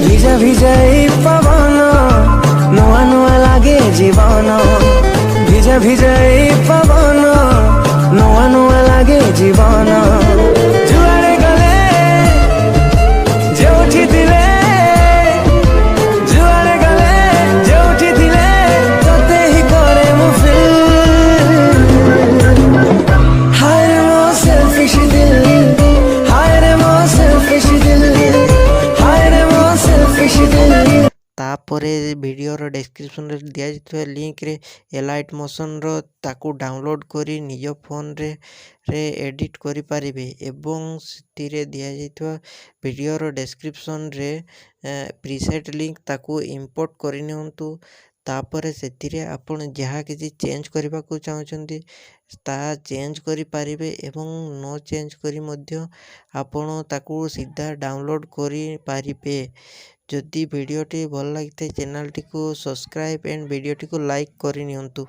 ভিজা ভিজা এই পবন নূয়া নূয়া লাগে জীবন ভিজা ভিজা এই পবন নূয়া নূয়া লাগে জীবন ଯୁଆଡ଼େ ଗଲେ ଯେଉଁଠି ଥିଲେ ଯୁଆଡ଼େ ଗଲେ ଯେଉଁଠି ଥିଲେ ତତେ ହିଁ କରେ ମୁଁ ଫିଲ୍ ହାୟ ରେ ମୋ ସେଲ୍ଫିଶ ଦିଲ୍ ହାୟ ରେ ମୋ ସେଲ୍ଫିଶ ଦିଲ୍ ହାୟ ରେ ମୋ ସେଲ୍ଫିଶ ଦିଲ୍। ତାପରେ ଭିଡ଼ିଓର ଡେସ୍କ୍ରିପସନ୍ରେ ଦିଆଯାଇଥିବା ଲିଙ୍କରେ ଏଲାଇଟ୍ ମୋସନ୍ର ତାକୁ ଡାଉନଲୋଡ଼୍ କରି ନିଜ ଫୋନ୍ରେ ଏଡ଼ିଟ୍ କରିପାରିବେ ଏବଂ ସେଥିରେ ଦିଆଯାଇଥିବା ଭିଡ଼ିଓର ଡେସ୍କ୍ରିପସନ୍ରେ ପ୍ରିସେଟ୍ ଲିଙ୍କ ତାକୁ ଇମ୍ପୋର୍ଟ କରିନିଅନ୍ତୁ। ତାପରେ ସେଥିରେ ଆପଣ ଯାହା କିଛି ଚେଞ୍ଜ କରିବାକୁ ଚାହୁଁଛନ୍ତି ତାହା ଚେଞ୍ଜ କରିପାରିବେ ଏବଂ ନ ଚେଞ୍ଜ କରି ମଧ୍ୟ ଆପଣ ତାକୁ ସିଧା ଡାଉନଲୋଡ଼୍ କରିପାରିବେ। ଯଦି ଭିଡ଼ିଓଟି ଭଲ ଲାଗିଥାଏ ଚ୍ୟାନେଲଟିକୁ ସବସ୍କ୍ରାଇବ୍ ଏଣ୍ଡ ଭିଡ଼ିଓଟିକୁ ଲାଇକ୍ କରିନିଅନ୍ତୁ।